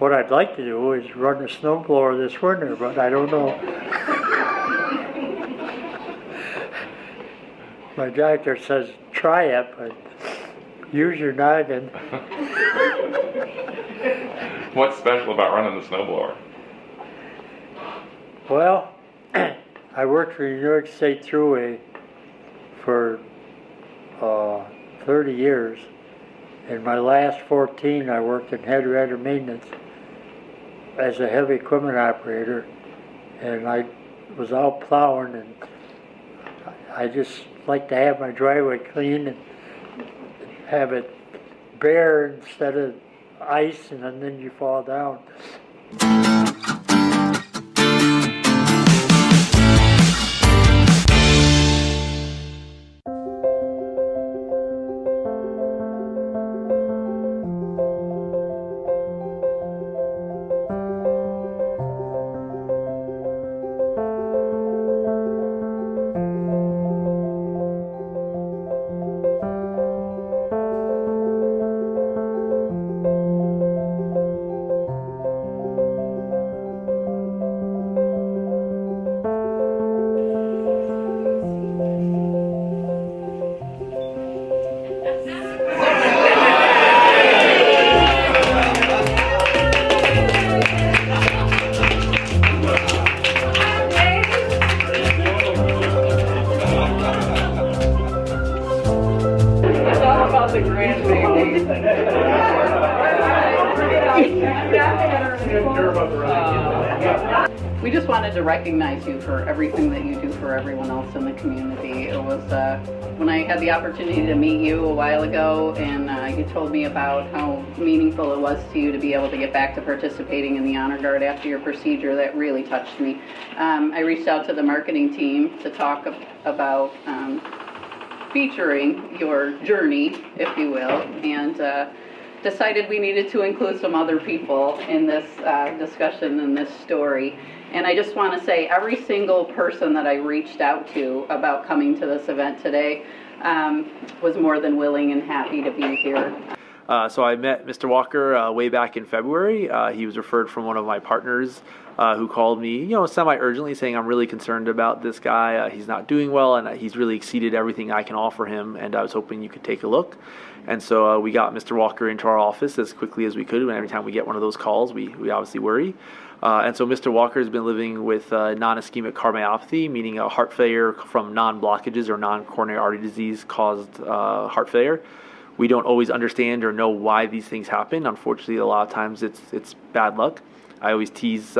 what I'd like to do is run a snowblower this winter, but I don't know. My doctor says try it, but use your noggin. What's special about running the snowblower? Well, I worked for New York State Thruway for 30 years. In my last 14, I worked in head rider maintenance as a heavy equipment operator, and I was out plowing, and I just like to have my driveway clean and have it bare instead of ice, and then you fall down. We just wanted to recognize you for everything that you do for everyone else in the community. It was when I had the opportunity to meet you a while ago, and you told me about how meaningful it was to you to be able to get back to participating in the Honor Guard after your procedure. That really touched me. I reached out to the marketing team to talk about featuring your journey, if you will, and decided we needed to include some other people in this discussion and this story. And I just want to say every single person that I reached out to about coming to this event today was more than willing and happy to be here. So I met Mr. Walker way back in February. He was referred from one of my partners who called me, semi-urgently saying, I'm really concerned about this guy. He's not doing well, and he's really exceeded everything I can offer him, and I was hoping you could take a look. And so we got Mr. Walker into our office as quickly as we could, and every time we get one of those calls, we obviously worry. And so Mr. Walker has been living with non-ischemic cardiomyopathy, meaning a heart failure from non-blockages or non-coronary artery disease caused heart failure. We don't always understand or know why these things happen. Unfortunately, a lot of times it's bad luck. I always tease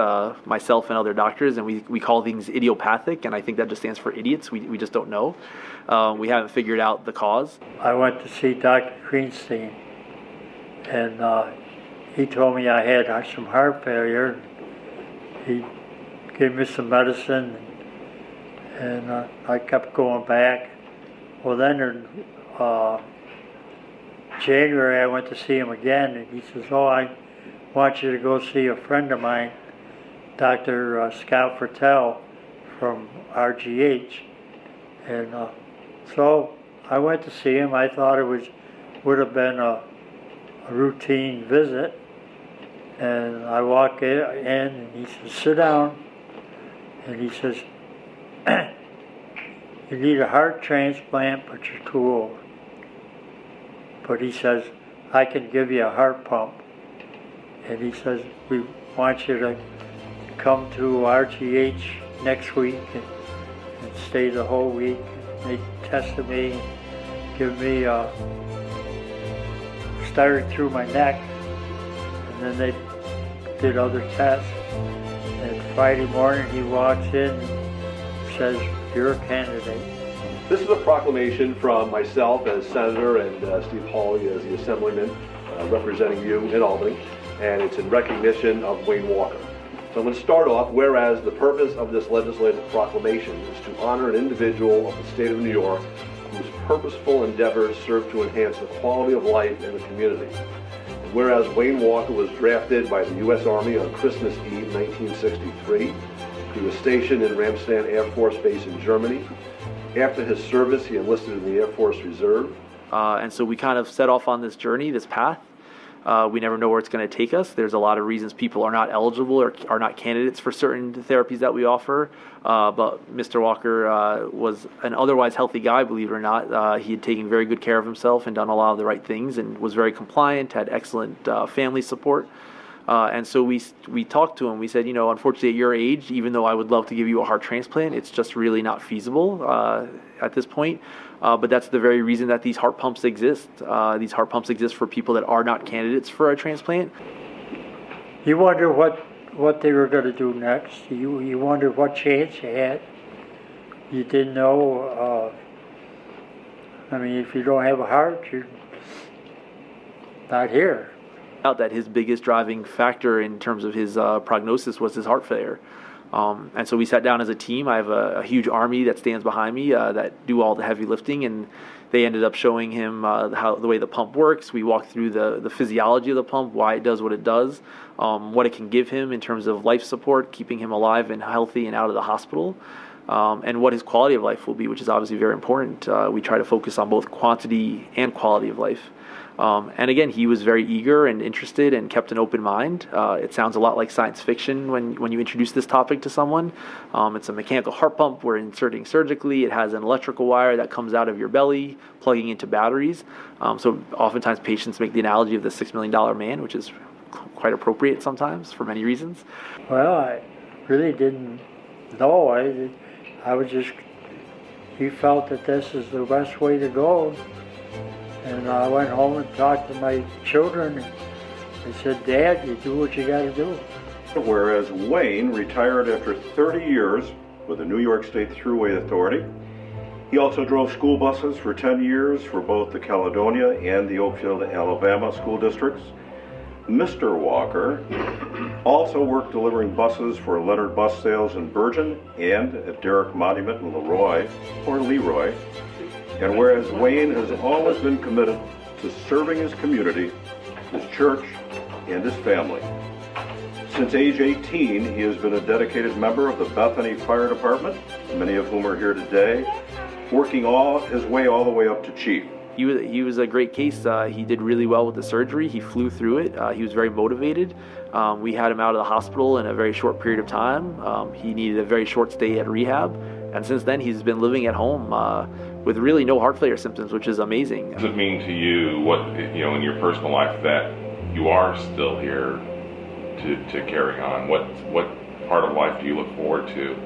myself and other doctors, and we call things idiopathic, and I think that just stands for idiots. We just don't know. We haven't figured out the cause. I went to see Dr. Greenstein, and he told me I had some heart failure. He gave me some medicine, and I kept going back. Well, then in January I went to see him again, and he says, I want you to go see a friend of mine, Dr. Scott Fertel from RGH. And so I went to see him. I thought it would have been a routine visit. And I walk in, and he says, sit down. And he says, you need a heart transplant, but you're too old. But he says, I can give you a heart pump. And he says, we want you to come to RGH next week and stay the whole week. And they tested me and give me, started through my neck, and then they did other tests. And Friday morning he walks in and says, you're a candidate. This is a proclamation from myself as Senator and Steve Hawley as the Assemblyman representing you in Albany, and it's in recognition of Wayne Walker. So I'm going to start off, whereas the purpose of this legislative proclamation is to honor an individual of the state of New York whose purposeful endeavors serve to enhance the quality of life in the community. And whereas Wayne Walker was drafted by the U.S. Army on Christmas Eve 1963, he was stationed in Ramstein Air Force Base in Germany. After his service, he enlisted in the Air Force Reserve. And so we kind of set off on this journey, this path. We never know where it's going to take us. There's a lot of reasons people are not eligible or are not candidates for certain therapies that we offer. But Mr. Walker was an otherwise healthy guy, believe it or not. He had taken very good care of himself and done a lot of the right things and was very compliant, had excellent family support. And so we talked to him. We said, unfortunately at your age, even though I would love to give you a heart transplant, it's just really not feasible at this point. But that's the very reason that these heart pumps exist. These heart pumps exist for people that are not candidates for a transplant. You wonder what they were going to do next. You wondered what chance you had. You didn't know. If you don't have a heart, you're not here. Out that his biggest driving factor in terms of his prognosis was his heart failure. And so we sat down as a team. I have a huge army that stands behind me that do all the heavy lifting, and they ended up showing him the way the pump works. We walked through the physiology of the pump, why it does what it does, what it can give him in terms of life support, keeping him alive and healthy and out of the hospital, and what his quality of life will be, which is obviously very important. We try to focus on both quantity and quality of life. And again, he was very eager and interested and kept an open mind. It sounds a lot like science fiction when you introduce this topic to someone. It's a mechanical heart pump we're inserting surgically. It has an electrical wire that comes out of your belly, plugging into batteries. So oftentimes patients make the analogy of the $6 million man, which is quite appropriate sometimes for many reasons. Well, I really didn't know. I was just, he felt that this is the best way to go. And I went home and talked to my children, and they said, "Dad, you do what you got to do." Whereas Wayne retired after 30 years with the New York State Thruway Authority. He also drove school buses for 10 years for both the Caledonia and the Oakfield, Alabama school districts. Mr. Walker also worked delivering buses for Leonard Bus Sales in Bergen and at Derrick Monument in Leroy. And whereas Wayne has always been committed to serving his community, his church, and his family. Since age 18, he has been a dedicated member of the Bethany Fire Department, many of whom are here today, working his way all the way up to chief. He was a great case. He did really well with the surgery. He flew through it. He was very motivated. We had him out of the hospital in a very short period of time. He needed a very short stay at rehab. And since then, he's been living at home with really no heart failure symptoms, which is amazing. What does it mean to you, in your personal life, that you are still here to carry on? What part of life do you look forward to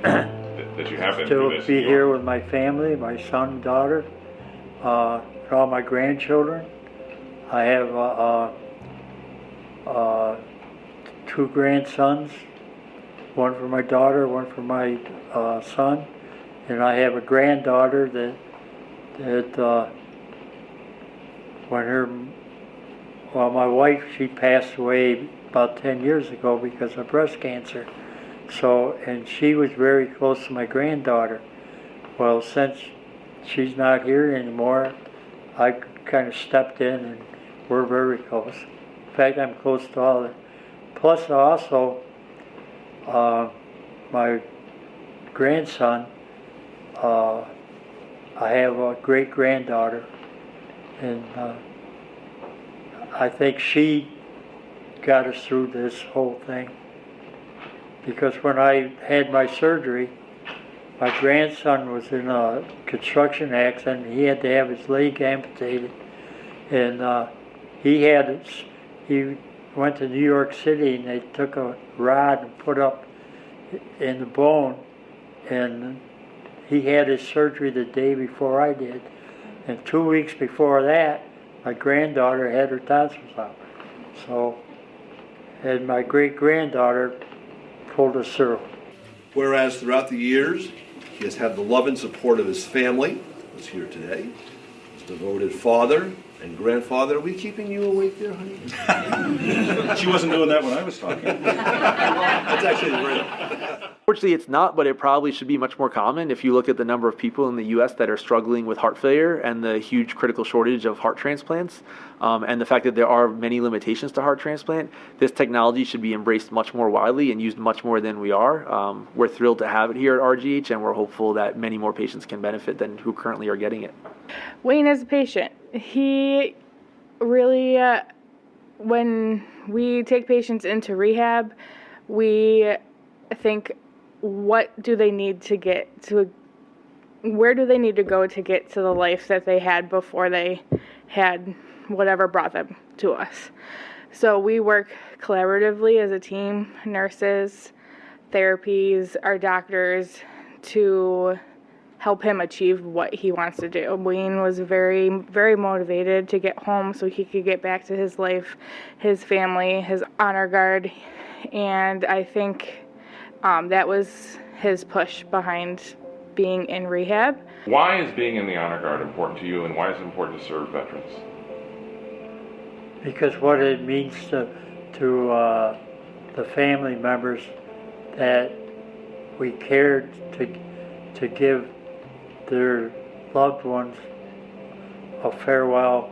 that you have been through this? To be here with my family, my son, daughter, all my grandchildren. I have 2 grandsons, one for my daughter, one for my son, and I have a granddaughter that my wife, she passed away about 10 years ago because of breast cancer. So, and she was very close to my granddaughter. Well, since she's not here anymore, I kind of stepped in, and we're very close. In fact, I'm close to all of it. Plus also, my grandson, I have a great-granddaughter, and I think she got us through this whole thing. Because when I had my surgery, my grandson was in a construction accident. He had to have his leg amputated, and he went to New York City, and they took a rod and put up in the bone, and he had his surgery the day before I did. And 2 weeks before that, my granddaughter had her tonsils out. So, and my great-granddaughter pulled us through. Whereas throughout the years, he has had the love and support of his family, who's here today, his devoted father and grandfather. Are we keeping you awake there, honey? She wasn't doing that when I was talking. That's actually right. Fortunately, it's not, but it probably should be much more common if you look at the number of people in the U.S. that are struggling with heart failure and the huge critical shortage of heart transplants, and the fact that there are many limitations to heart transplant. This technology should be embraced much more widely and used much more than we are. We're thrilled to have it here at RGH, and we're hopeful that many more patients can benefit than who currently are getting it. Wayne is a patient. He really when we take patients into rehab, we think, what do they need to get to, where do they need to go to get to the life that they had before they had whatever brought them to us. So we work collaboratively as a team, nurses, therapies, our doctors, to help him achieve what he wants to do. Wayne was very, very motivated to get home so he could get back to his life, his family, his honor guard, and I think that was his push behind being in rehab. Why is being in the honor guard important to you, and why is it important to serve veterans? Because what it means to the family members that we cared to give their loved ones a farewell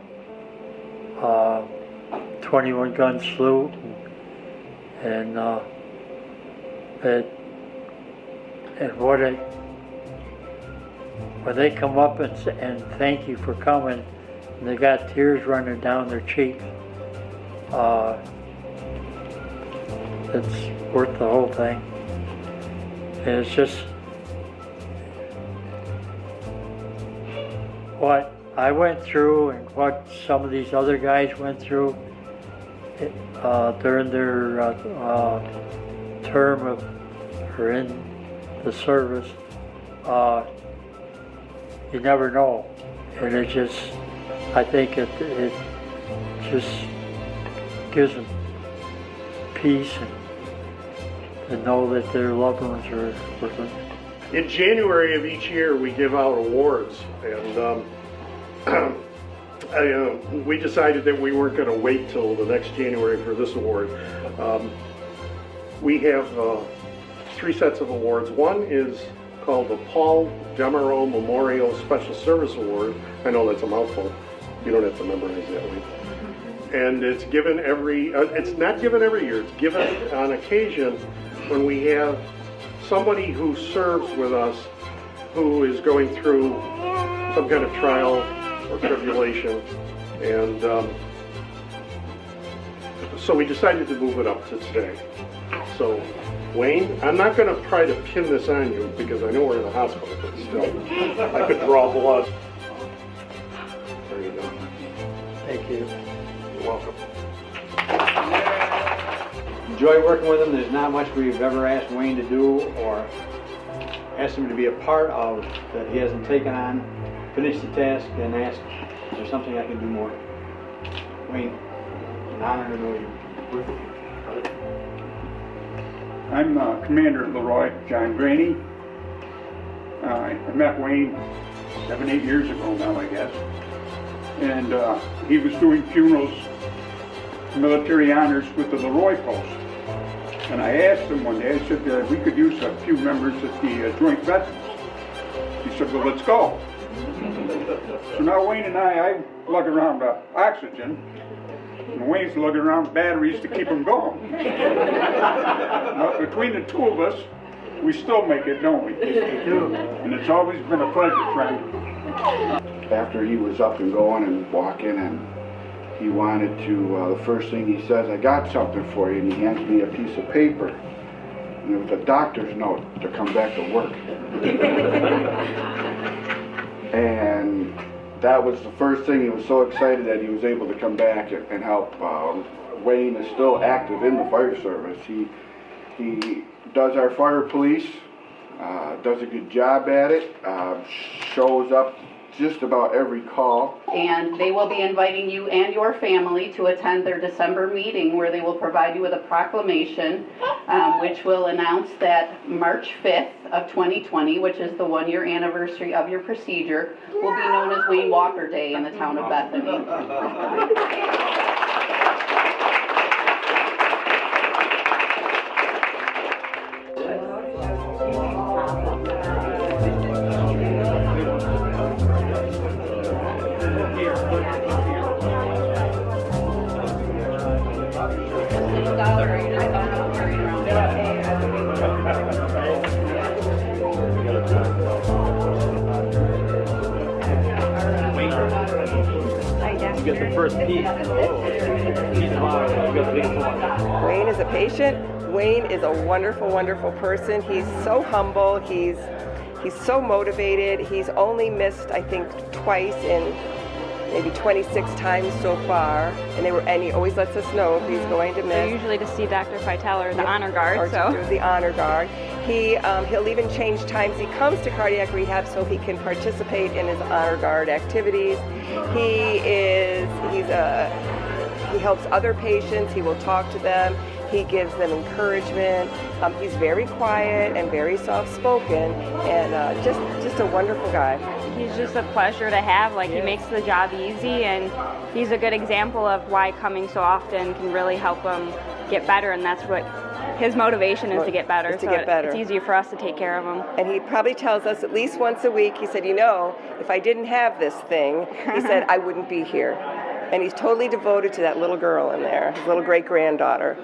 21 gun salute, and when they come up and thank you for coming, and they got tears running down their cheeks, it's worth the whole thing. And it's just what I went through and what some of these other guys went through during their term or in the service. You never know, and it just, I think it just gives them peace and to know that their loved ones are with them. In January of each year, we give out awards, and we decided that we weren't going to wait till the next January for this award. We have 3 sets of awards. One is called the Paul Demeraux Memorial Special Service Award. I know that's a mouthful. You don't have to memorize that one. And it's given it's not given every year, it's given on occasion when we have somebody who serves with us who is going through some kind of trial or tribulation. And so we decided to move it up to today. So Wayne, I'm not going to try to pin this on you because I know we're in the hospital, but still, I could draw blood. There you go. Thank you. You're welcome. Enjoy working with him. There's not much we've ever asked Wayne to do or asked him to be a part of that he hasn't taken on, finished the task, and asked, is there something I can do more? Wayne, it's an honor to know you. I'm Commander Leroy John Graney. I met Wayne 7-8 years ago now, I guess. And he was doing funerals, military honors with the Leroy Post. And I asked him one day, I said, we could use a few members at the Joint Veterans. He said, well, let's go. So now Wayne and I lug around oxygen. And Wayne's lugging around batteries to keep him going. But between the two of us, we still make it, don't we? We do. And it's always been a pleasure, friend. After he was up and going and walking, and he wanted to, the first thing he says, I got something for you, and he hands me a piece of paper. And it was a doctor's note to come back to work. And that was the first thing. He was so excited that he was able to come back and help. Wayne is still active in the fire service. He does our fire police, does a good job at it, shows up just about every call. And they will be inviting you and your family to attend their December meeting where they will provide you with a proclamation which will announce that March 5th of 2020, which is the 1-year anniversary of your procedure, will be known as Wayne Walker Day in the town of Bethany. get the first peek. He's smiling. You got the biggest one. Wayne is a patient. Wayne is a wonderful, wonderful person. He's so humble. He's so motivated. He's only missed, I think, twice in maybe 26 times so far, and he always lets us know if he's going to miss. So usually to see Dr. Fitel or the honor guard. Or to do the honor guard. He'll even change times he comes to cardiac rehab so he can participate in his honor guard activities. He helps other patients. He will talk to them. He gives them encouragement. He's very quiet and very soft-spoken, and just a wonderful guy. He's just a pleasure to have. He makes the job easy, and he's a good example of why coming so often can really help him get better, and that's what his motivation is, to get better. It's easier for us to take care of him. And he probably tells us at least once a week, he said, if I didn't have this thing, he said, I wouldn't be here. And he's totally devoted to that little girl in there, his little great-granddaughter.